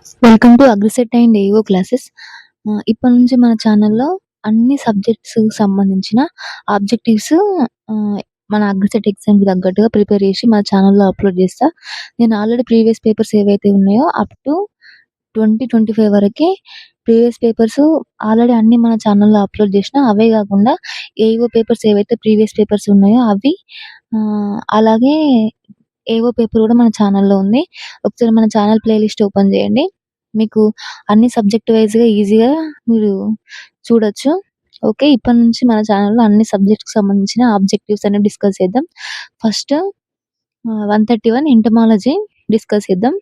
Welcome to AGRICET and ఏవో classes. ఇప్పటి నుంచి మన ఛానల్‌లో అన్ని సబ్జెక్ట్స్‌కి సంబంధించిన ఆబ్జెక్టివ్స్ మన అగ్రిసెట్ ఎగ్జామ్‌కి తగ్గట్టుగా ప్రిపేర్ చేసి మన ఛానల్‌లో అప్‌లోడ్ చేస్తా. నేను ఆల్రెడీ ప్రీవియస్ పేపర్స్ ఏవైతే ఉన్నాయో అప్ టు 2025 వరకి ప్రీవియస్ పేపర్స్ ఆల్రెడీ అన్నీ మన ఛానల్‌లో అప్‌లోడ్ చేసిన. అవే కాకుండా ఏవో పేపర్స్ ఏవైతే ప్రీవియస్ పేపర్స్ ఉన్నాయో అవి అలాగే ఏవో పేపర్ కూడా మన ఛానల్‌లో ఉంది. ఒకసారి మన ఛానల్ ప్లే లిస్ట్ ఓపెన్ చేయండి. మీకు అన్ని సబ్జెక్ట్ వైస్‌గా ఈజీగా మీరు చూడొచ్చు. ఓకే. ఇప్పటి నుంచి మన ఛానల్‌లో అన్ని సబ్జెక్ట్‌కి సంబంధించిన ఆబ్జెక్టివ్స్ అనేవి డిస్కస్ చేద్దాం. ఫస్ట్ 131 ఎంటమాలజీ డిస్కస్ చేద్దాం.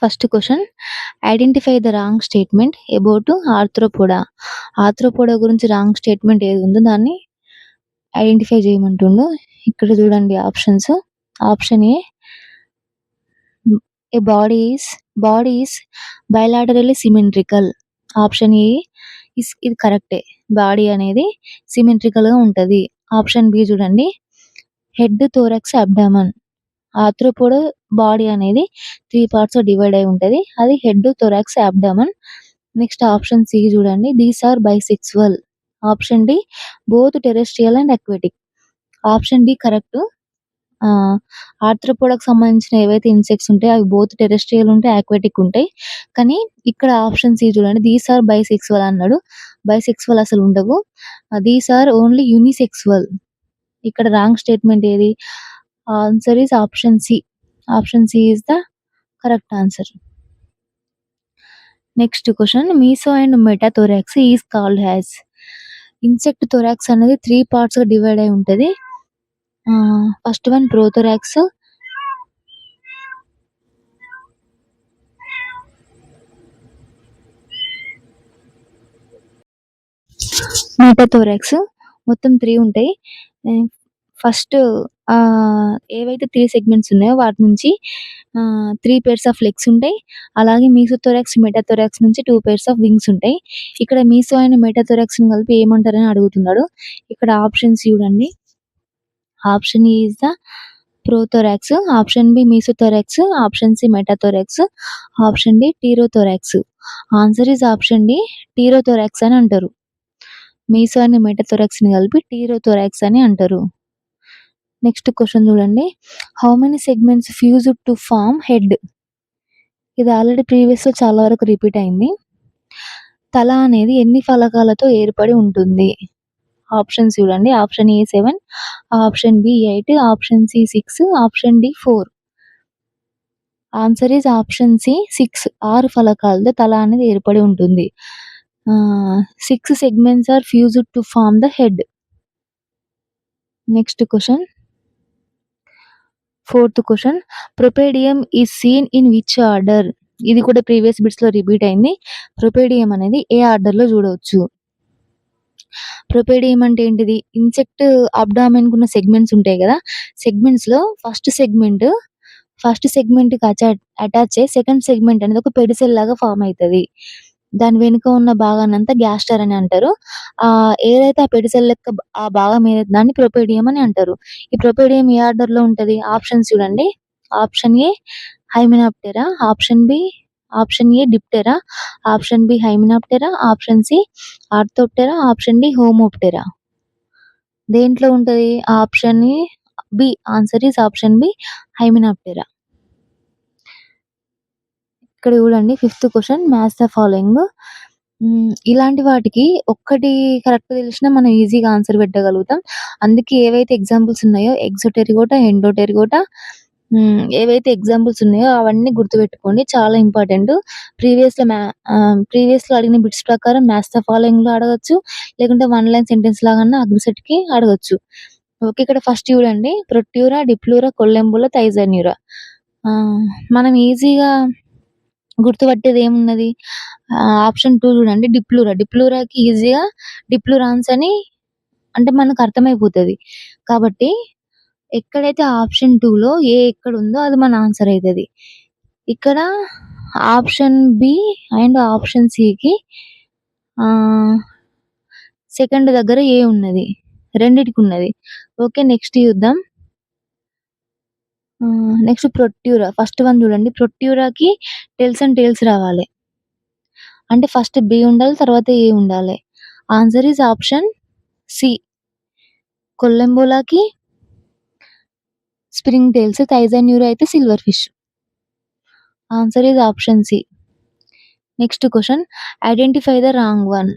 First question, identify the wrong statement about arthropoda. Arthropoda గురించి రాంగ్ స్టేట్మెంట్ ఏది ఉందో దాన్ని ఐడెంటిఫై చేయమంటుండు. ఇక్కడ చూడండి options. Option A, A body is bilaterally symmetrical. Option A ఇది కరెక్టే. బాడీ అనేది సిమెట్రికల్‌గా ఉంటది. ఆప్షన్ బి చూడండి, head, thorax, abdomen. Arthropoda body అనేది 3 పార్ట్స్‌గా డివైడ్ అయి ఉంటది. అది head, thorax, abdomen. Next option C చూడండి, these are bisexual. Option D, both terrestrial and aquatic. Option D correct. ఆర్థ్రోపోడాకి సంబంధించిన ఏవైతే ఇన్సెక్ట్స్ ఉంటాయో అవి బోత్ టెరెస్ట్రియల్ ఉంటాయి, అక్వాటిక్ ఉంటాయి. కానీ ఇక్కడ ఆప్షన్ సి చూడండి, దీస్ ఆర్ బైసెక్సువల్ అన్నాడు. బైసెక్సువల్ అసలు ఉండవు. These are only unisexual. ఇక్కడ రాంగ్ స్టేట్మెంట్ ఏది? Answer is option C. Option C is the correct answer. Next question, meso and metathorax is called as. Insect thorax అనేది 3 పార్ట్స్‌గా divide అయి ఉంటది. First one prothorax, metathorax. మొత్తం 3 ఉంటాయి. First ఏవైతే 3 segments ఉన్నాయో వాటి నుంచి 3 పెయిర్స్ ఆఫ్ లెగ్స్ ఉంటాయి. అలాగే మీసోథోరాక్స్, మెటాథోరాక్స్ నుంచి 2 పెయిర్స్ ఆఫ్ వింగ్స్ ఉంటాయి. ఇక్కడ మీసో అండ్ మెటాథోరాక్స్‌ని కలిపి ఏమంటారని అడుగుతున్నాడు. ఇక్కడ ఆప్షన్స్ చూడండి. Option A is the prothorax, option B mesothorax, option C metathorax, option D pterothorax. Answer is option D, pterothorax అని అంటారు. మీసో అండ్ మెటాథోరాక్స్‌ని కలిపి టీరోథోరాక్స్ అని అంటారు. నెక్స్ట్ క్వెషన్ చూడండి, how many segments fused to form head. ఇది already ప్రీవియస్‌లో చాలా వరకు రిపీట్ అయింది. తల అనేది ఎన్ని ఫలకాలతో ఏర్పడి ఉంటుంది? ఆప్షన్స్ చూడండి. Option A 7, option B 8, option C 6, option D 4. Answer is option C 6. 6 ఫలకాలతో తల అనేది ఏర్పడి ఉంటుంది. 6 segments are fused to form the head. Next question, fourth question, propodeum is seen in which order. ఇది కూడా ప్రీవియస్ బిట్స్‌లో రిపీట్ అయింది. ప్రొపేడియం అనేది ఏ ఆర్డర్‌లో చూడవచ్చు? ప్రొపేడియం అంటే ఏంటిది? ఇన్సెక్ట్ అబ్డామెన్‌కున్న సెగ్మెంట్స్ ఉంటాయి గదా! సెగ్మెంట్స్‌లో ఫస్ట్ సెగ్మెంట్‌కి అటాచ్ అయ్యి సెకండ్ సెగ్మెంట్ అనేది ఒక పెడిసెల్ లాగా ఫార్మ్ అయితది. దాని వెనుక ఉన్న భాగాన్నంతా గ్యాస్టర్ అని అంటారు. ఏదైతే ఆ పెడిసెల్ లెక్క ఆ భాగం ఏదైతే దాన్ని ప్రొపేడియం అని అంటారు. ఈ ప్రొపేడియం ఏ ఆర్డర్‌లో ఉంటది? ఆప్షన్స్ చూడండి. Option A hymenoptera, option A diptera, option B hymenoptera, option C orthoptera, option D homoptera. దేంట్లో ఉంటది? Option B. Answer is option B, hymenoptera. ఇక్కడ చూడండి fifth question, match the following. ఇలాంటి వాటికి ఒక్కటి కరెక్ట్ తెలిసినా మనం ఈజీగా ఆన్సర్ పెట్టగలుగుతాం. అందుకే ఏవైతే ఎగ్జాంపుల్స్ ఉన్నాయో ఎక్సోటెరిగోటా, ఎండోటెరిగోటా, ఏవైతే ఎగ్జాంపుల్స్ ఉన్నాయో అవన్నీ గుర్తుపెట్టుకోండి. చాలా ఇంపార్టెంట్. ప్రీవియస్‌లో అడిగిన బిట్స్ ప్రకారం మ్యాచ్ ద ఫాలోయింగ్‌లో అడగొచ్చు. లేకుంటే వన్ లైన్ సెంటెన్స్ లాగన్నా అగ్రిసెట్‌కి అడగొచ్చు. ఓకే. ఇక్కడ ఫస్ట్ చూడండి, ప్రొట్యూరా, డిప్లూరా, కొల్లెంబులా, థైజాన్యూరా. మనం ఈజీగా గుర్తుపట్టేది ఏమున్నది? ఆప్షన్ 2 చూడండి, డిప్లూరా. డిప్లూరాకి ఈజీగా డిప్లూరాన్స్ అని అంటే మనకు అర్థమైపోతది. కాబట్టి ఎక్కడైతే ఆప్షన్ 2లో ఏ ఎక్కడుందో అది మన ఆన్సర్ అయితది. ఇక్కడ ఆప్షన్ బి అండ్ ఆప్షన్ సికి సెకండ్ దగ్గర ఏ ఉన్నది. రెండిటికి ఉన్నది. ఓకే. నెక్స్ట్ చూద్దాం. Next protura. ఫస్ట్ వన్ చూడండి. ప్రొట్యూరాకి టెయిల్స్ అండ్ టెయిల్స్ రావాలి. అంటే ఫస్ట్ బి ఉండాలి. తర్వాత ఏ ఉండాలి. Answer is option C. కొలంబోలాకి స్ప్రింగ్ టెయిల్స్. థైజాన్యూరా అయితే silverfish. Answer is option C. Next question. Identify the wrong one.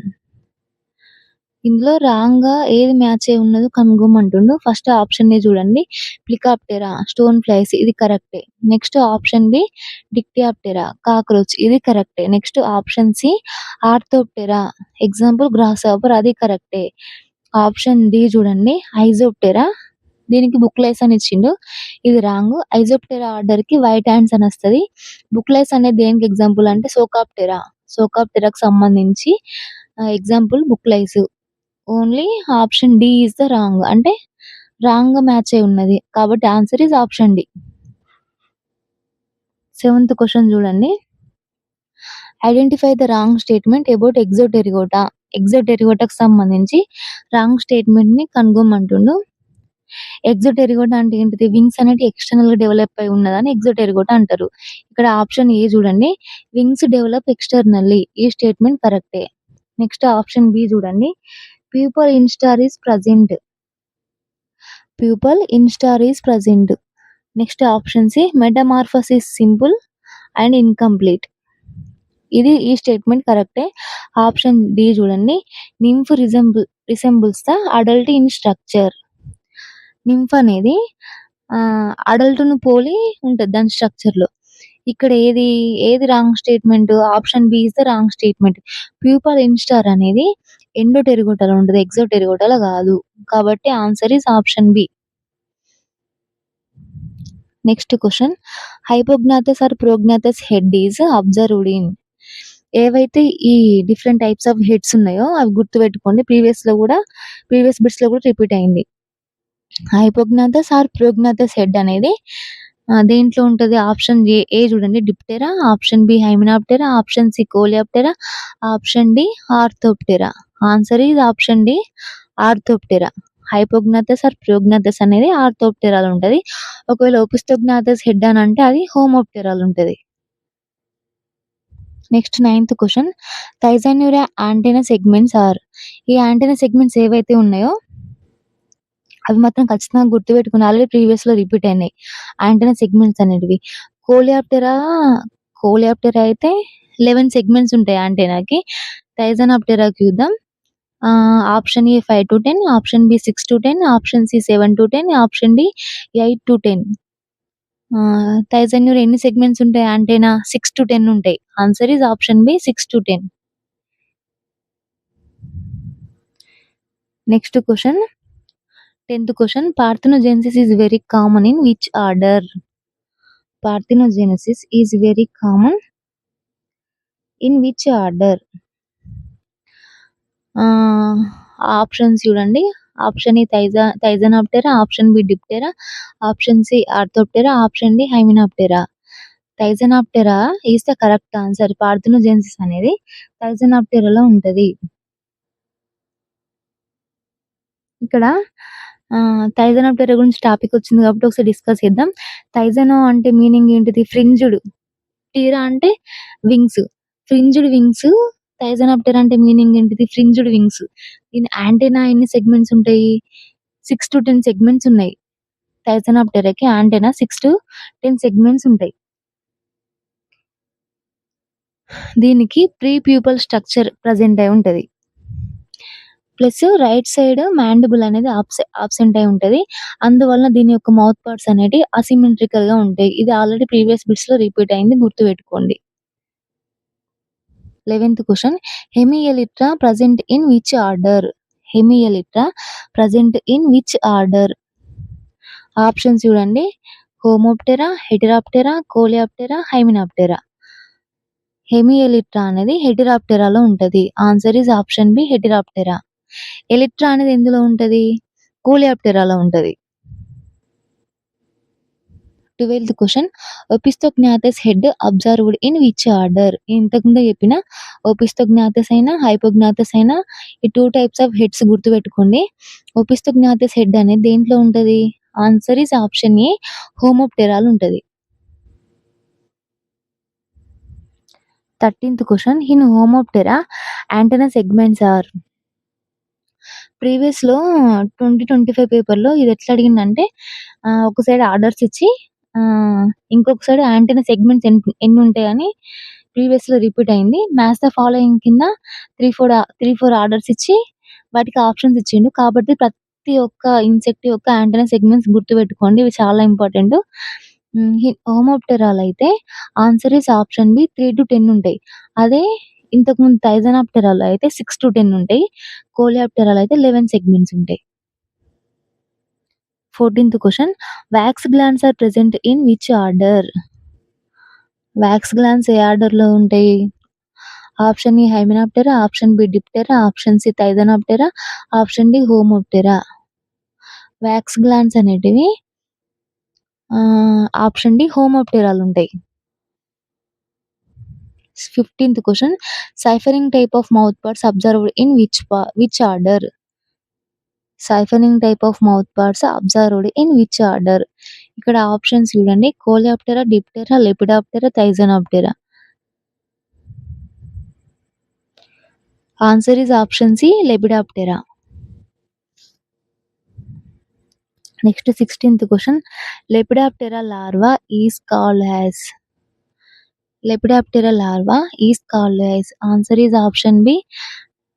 ఇందులో రాంగ్‌గా ఏది మ్యాచ్ అయ్యి ఉన్నదో కనుగొమంటుండు. ఫస్ట్ ఆప్షన్‌ని చూడండి. ప్లికాప్టెరా, స్టోన్ ఫ్లైస్ ఇది కరెక్టే. Next option B dictyoptera, cockroach ఇది కరెక్టే. Next option C orthoptera, example grasshopper అది కరెక్టే. ఆప్షన్ డి చూడండి. ఐజోప్టెరా, దీనికి బుక్‌లైస్ అని ఇచ్చిండు. ఇది రాంగ్. ఐజోప్టెరా ఆర్డర్‌కి వైట్ యాంట్స్ అని వస్తది. బుక్‌లైస్ అనేది దేనికి ఎగ్జాంపుల్ అంటే సోకాప్టెరా. సోకాప్టెరాకి సంబంధించి example booklice. Only option D is the wrong. అంటే రాంగ్‌గా మ్యాచ్ అయి ఉన్నది. కాబట్టి answer is option D. Seventh question చూడండి. Identify the wrong statement about exopterygota. ఎక్సోటెరిగోటాకి సంబంధించి రాంగ్ స్టేట్మెంట్‌ని కనుగొమంటుండు. ఎక్సోటెరిగోటా అంటే ఏంటిది? వింగ్స్ అనేటివి ఎక్స్టర్నల్‌గా డెవలప్ అయి ఉన్నదని ఎక్సోటెరిగోటా అంటారు. ఇక్కడ ఆప్షన్ ఏ చూడండి. Wings develop externally. ఈ స్టేట్మెంట్ కరెక్టే. నెక్స్ట్ ఆప్షన్ బి చూడండి. Pupal instar is present. Pupal instar is present. Next option C metamorphosis simple and incomplete. ఈ స్టేట్మెంట్ కరెక్టే. ఆప్షన్ డి చూడండి. Nymph resembles the adult in structure. Nymph అనేది అడల్ట్‌ను పోలి ఉంటది దాని స్ట్రక్చర్‌లో. ఇక్కడ ఏది wrong statement? Option B is the wrong statement. Pupal instar అనేది ఎండోటెరిగోటాలో ఉంటది. ఎక్సోటెరిగోటాలో గాదు. కాబట్టి answer is option B. Next question. Hypognathous or prognathous head is observed in. ఏవైతే ఈ డిఫరెంట్ టైప్స్ ఆఫ్ హెడ్స్ ఉన్నాయో అవి గుర్తుపెట్టుకోండి. ప్రీవియస్ బిట్స్‌లో కూడా రిపీట్ అయింది. హైపోగ్నాథస్ ఆర్ ప్రోగ్నాథస్ హెడ్ అనేది దేంట్లో ఉంటది? ఆప్షన్ ఏ చూడండి diptera, option B hymenoptera, option C coleoptera, option D orthoptera. Answer is option D orthoptera. Hypognathous or prognathous అనేది ఆర్థోప్టెరాలో ఉంటది. ఒకవేళ ఓపిస్తోగ్నాథస్ హెడ్ అని అంటే అది హోమోప్టెరాలో ఉంటది. Next ninth question. Thysanura antenna segments are. ఈ యాంటెన్నా సెగ్మెంట్స్ ఏవైతే ఉన్నాయో అవి మాత్రం ఖచ్చితంగా గుర్తుపెట్టుకోండి. ఆల్రెడీ ప్రీవియస్‌లో రిపీట్ అయినాయి. యాంటెన్నా సెగ్మెంట్స్ అనేటివి. కోలియాప్టెరా అయితే 11 సెగ్మెంట్స్ ఉంటాయి యాంటెన్నాకి. థైజానాప్టెరాకి చూద్దాం. Option A 5-10, option B 6-10, option C 7-10, option D 8-10. Thysanura ఎన్ని సెగ్మెంట్స్ ఉంటాయి యాంటెన్నా? 6-10 ఉంటాయి. Answer is option B 6-10. Next question. 10th question. Parthenogenesis is very common in which order? పార్థెనోజెనెసిస్ is very common in which order? Options చూడండి. Option A thysanoptera, option B diptera, option C orthoptera, option D hymenoptera. Thysanoptera is the correct answer. Parthenogenesis అనేది థైజానాప్టెరాలో ఉంటది. ఇక్కడ థైజానాప్టెరా గురించి topic వచ్చింది కాబట్టి ఒకసారి discuss చేద్దాం. థైజానో అంటే మీనింగ్ ఏంటిది? ఫ్రింజ్డ్. టీరా అంటే వింగ్స్. Fringed wings. థైజానాప్టెరా అంటే మీనింగ్ ఏంటిది? Fringed wings. దీని యాంటెన్నా ఎన్ని సెగ్మెంట్స్ ఉంటాయి? 6-10 సెగ్మెంట్స్ ఉన్నాయి. థైజానాప్టెరాకి యాంటెన్నా 6-10 సెగ్మెంట్స్ ఉంటాయి. దీనికి ప్రీ ప్యూపల్ స్ట్రక్చర్ ప్రెజెంట్ అయి ఉంటది. ప్లస్ రైట్ సైడ్ మ్యాండిబుల్ అనేది ఆబ్సెంట్ అయి ఉంటది. అందువలన దీని యొక్క మౌత్ పార్ట్స్ అనేటివి అసిమెట్రికల్‌గా ఉంటాయి. ఇది ఆల్రెడీ ప్రీవియస్ బిట్స్‌లో రిపీట్ అయింది. గుర్తుపెట్టుకోండి. 11th question. Hemielytra present in which order? Hemielytra present in which order? Options చూడండి. Homoptera, heteroptera, coleoptera, hymenoptera. Hemielytra అనేది హెటెరాప్టెరాలో ఉంటది. Answer is option B heteroptera. Elytra అనేది ఎందులో ఉంటది? కోలియాప్టెరాలో ఉంటది. 12th question. Opisthognathous head observed in which order? ఇంతకుముందే చెప్పిన ఓపిస్తోగ్నాథస్ అయినా, హైపోగ్నాథస్ అయినా ఈ 2 టైప్స్ ఆఫ్ హెడ్స్ గుర్తుపెట్టుకోండి. ఓపిస్తోగ్నాథస్ హెడ్ అనేది దేంట్లో ఉంటది? ఆన్సర్ ఈస్ ఆప్షన్ ఏ హోమోప్టెరాల్ ఉంటది. 13th question in homoptera antenna segments are ప్రీవియస్‌లో 2025 పేపర్‌లో ఇది ఎట్లా అడిగిందంటే ఒక సైడ్ ఆర్డర్స్ ఇచ్చి ఇంకొక సైడ్ యాంటెన్నా సెగ్మెంట్స్ ఎన్నుంటాయని ప్రీవియస్‌లో రిపీట్ అయింది. మ్యాచ్ ద ఫాలోయింగ్ కింద 3, 4 ఆర్డర్స్ ఇచ్చి వాటికి ఆప్షన్స్ ఇచ్చిండు. కాబట్టి ప్రతి ఒక్క ఇన్సెక్ట్ యొక్క యాంటెన్నా సెగ్మెంట్స్ గుర్తుపెట్టుకోండి. ఇవి చాలా ఇంపార్టెంటు. హోమోప్టెరాల్ అయితే ఆన్సర్ ఈస్ ఆప్షన్ బి 3-10 ఉంటాయి. అదే ఇంతకుముందు థైజానాప్టెరాలో అయితే 6-10 ఉంటాయి. కోలియాప్టెరాలో అయితే 11 సెగ్మెంట్స్ ఉంటాయి. 14th question wax glands are present in which order? Wax glands ఏ ఆర్డర్‌లో ఉంటాయి? Option A hymenoptera, option B diptera, option C thysanoptera, option D homoptera. Wax glands అనేటివి ఆప్షన్ డి హోమోప్టెరాలు ఉంటాయి. 15th question siphoning type of mouth parts observed in which order? Siphoning type of mouth parts observed in which order? ఇక్కడ options చూడండి. Coleoptera, diptera, lepidoptera, thysanoptera. Answer is option C lepidoptera. Next 16th question lepidoptera larva is called as. Lepidoptera larva is called as. Answer is option B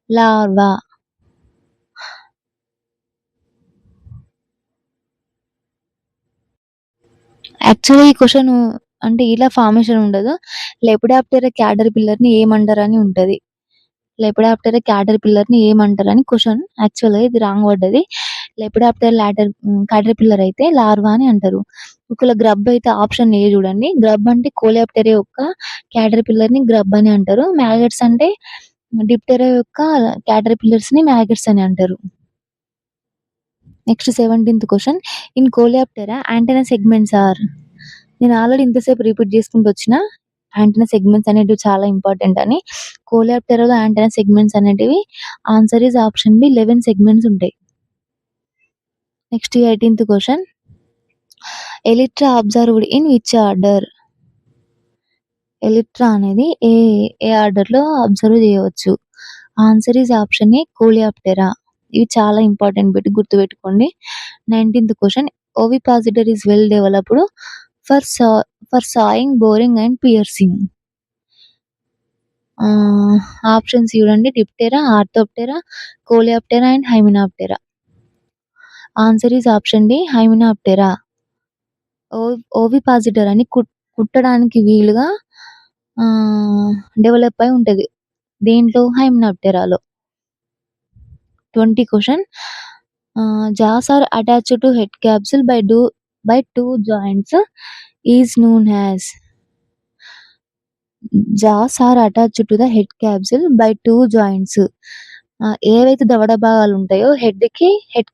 larva. యాక్చువల్‌గా ఈ question అంటే ఇలా formation ఉండదు. Lepidoptera క్యాటర్‌పిల్లర్‌ని ఏమంటారని ఉంటది. Lepidoptera క్యాటర్‌పిల్లర్‌ని ఏమంటారని question. యాక్చువల్‌గా ఇది wrong పడ్డది. Lepidoptera caterpillar అయితే లార్వా అని అంటారు. ఒకవేళ గ్రబ్ అయితే ఆప్షన్ ఏ చూడండి. గ్రబ్ అంటే కోలియాప్టెరా యొక్క క్యాటర్‌పిల్లర్‌ని గ్రబ్ అని అంటారు. మ్యాగట్స్ అంటే డిప్టెరా యొక్క క్యాటర్‌పిల్లర్స్‌ని మ్యాగట్స్ అని అంటారు. Next 17th question in coleoptera antenna segments are. నేను ఆల్రెడీ ఇంతసేపు రిపీట్ చేసుకుంటూ వచ్చిన యాంటెన్నా సెగ్మెంట్స్ అనేటివి చాలా ఇంపార్టెంట్ అని. కోలియాప్టెరాలో యాంటెన్నా సెగ్మెంట్స్ అనేటివి answer is option B 11 segments ఉంటాయి. Next 18th question elytra observed in which order? Elytra అనేది ఏ ఆర్డర్‌లో అబ్జర్వ్ చేయవచ్చు? Answer is option A coleoptera. ఇవి చాలా ఇంపార్టెంట్ బిట్ గుర్తుపెట్టుకోండి. 19th question ovipositor is well developed for sawing, boring and piercing. Options చూడండి. Diptera, orthoptera, coleoptera and hymenoptera. Answer is option D hymenoptera. Ovipositor అని కుట్టడానికి వీలుగా develop అయి ఉంటది. దేంట్లో? హైమెనాప్టెరాలో. 20 question jaws are attached to head capsule by two joints is known as. jaws are attached to the head capsule by two joints. ఏవైతే దవడ భాగాలు ఉంటాయో హెడ్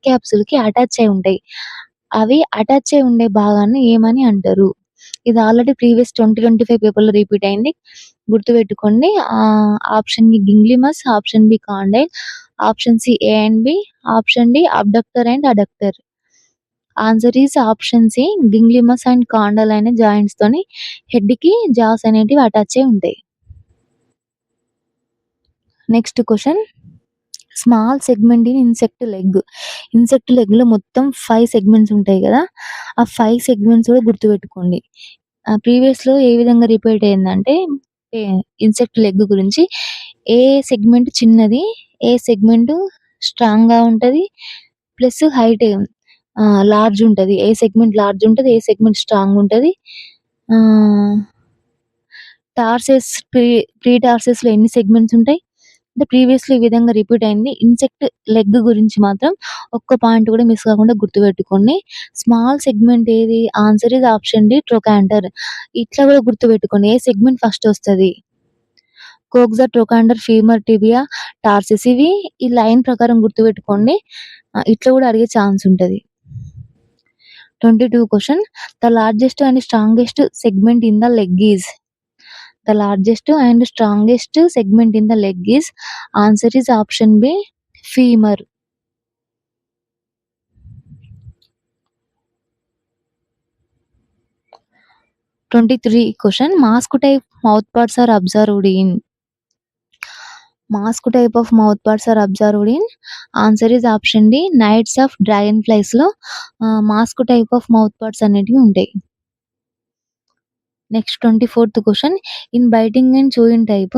క్యాప్సూల్ కి అటాచ్ అయి ఉంటాయి. అవి అటాచ్ అయి ఉండే భాగాన్ని ఏమని అంటారు? ఇది ఆల్రెడీ ప్రీవియస్ 2025 పేపర్‌లో రిపీట్ అయింది. గుర్తుపెట్టుకోండి. Option B ginglymus, option B condyle, option C A and B, option D abductor and adductor. Answer is option C ginglymus and condyle అనే జాయింట్స్ తోని హెడ్ కి జాస్ అనేటివి అటాచ్ అయి ఉంటాయి. Next question small segment in insect leg. Insect leg లో మొత్తం 5 segments ఉంటాయి కదా. ఆ 5 సెగ్మెంట్స్ కూడా గుర్తుపెట్టుకోండి. ప్రీవియస్ లో ఏ విధంగా రిపీట్ అయిందంటే ఇన్సెక్ట్ లెగ్ గురించి ఏ సెగ్మెంట్ చిన్నది, ఏ సెగ్మెంట్ స్ట్రాంగ్ గా ఉంటది, ప్లస్ హైట్ లార్జ్ ఉంటది. ఏ సెగ్మెంట్ లార్జ్ ఉంటది, ఏ సెగ్మెంట్ స్ట్రాంగ్ ఉంటది. టార్సెస్ ప్రీ టార్సెస్ లో ఎన్ని సెగ్మెంట్స్ ఉంటాయి. అంటే ప్రీవియస్‌లో ఈ విధంగా రిపీట్ అయింది. ఇన్సెక్ట్ లెగ్ గురించి మాత్రం ఒక్క పాయింట్ కూడా మిస్ కాకుండా గుర్తుపెట్టుకోండి. స్మాల్ సెగ్మెంట్ ఏది? Answer is option D trochanter. ఇట్లా కూడా గుర్తుపెట్టుకోండి. ఏ సెగ్మెంట్ ఫస్ట్ వస్తది? Coxa, trochanter, femur, tibia, tarsus. ఇవి ఈ లైన్ ప్రకారం గుర్తుపెట్టుకోండి. ఇట్లా కూడా అడిగే ఛాన్స్ ఉంటది. 22 question the largest and strongest segment in the leg is. The largest and strongest segment in the leg is. Answer is option B femur. 23 question mask type mouth parts are observed in mask type of mouth parts are observed in answer is option D nymphs of dragonflies లో mask type of mouth parts అనేటివి ఉంటాయి. Next 24th question in biting and chewing type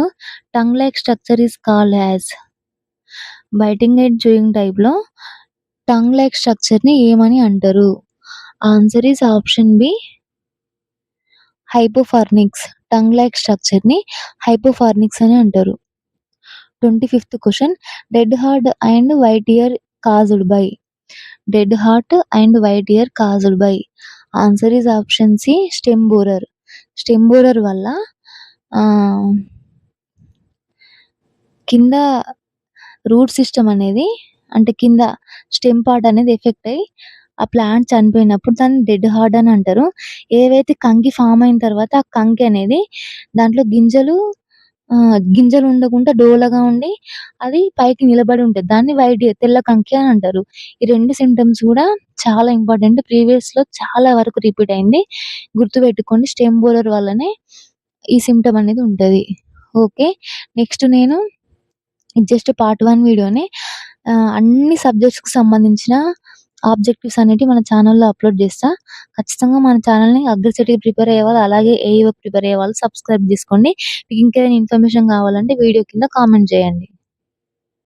tongue like structure is called as biting and chewing type లో tongue like structure ని ఏమని అంటారు? Answer is option B hypopharynx. Tongue like structure ని హైపోఫార్నిక్స్ అని అంటారు. 25th question dead heart and white ear caused by dead heart and white ear caused by answer is option C stem borer. Stem borer వల్ల ఆ, కింద root system అనేది అంటే కింద stem part అనేది ఎఫెక్ట్ అయ్యి ఆ ప్లాంట్ చనిపోయినప్పుడు దాన్ని డెడ్ హార్ట్ అని అంటారు. ఏవైతే కంకి ఫామ్ అయిన తర్వాత ఆ కంకి అనేది దాంట్లో గింజలు ఉండకుండా డోలగా ఉండి అది పైకి నిలబడి ఉంటది. దాన్ని వైట్ తెల్ల కంకి అని అంటారు. ఈ 2 సింప్టమ్స్ కూడా చాలా ఇంపార్టెంట్. ప్రీవియస్ లో చాలా వరకు రిపీట్ అయింది. గుర్తుపెట్టుకోండి స్టెమ్ బోరర్ వల్లనే ఈ సింప్టమ్ అనేది ఉంటది. ఓకే. నెక్స్ట్ నేను ఇది జస్ట్ పార్ట్ 1 వీడియోనే. అన్ని సబ్జెక్ట్స్‌కి సంబంధించిన ఆబ్జెక్టివ్స్ అనేటివి మన ఛానెల్‌లో అప్‌లోడ్ చేస్తా. ఖచ్చితంగా మన ఛానెల్‌ని అగ్రిసిటీకి ప్రిపేర్ అయ్యేవాళ్ళు, అలాగే ఏఈఓకి ప్రిపేర్ అయ్యేవాళ్ళు సబ్స్క్రైబ్ చేసుకోండి. మీకు ఇంకేదైనా ఇన్ఫర్మేషన్ కావాలంటే వీడియో కింద కామెంట్ చేయండి.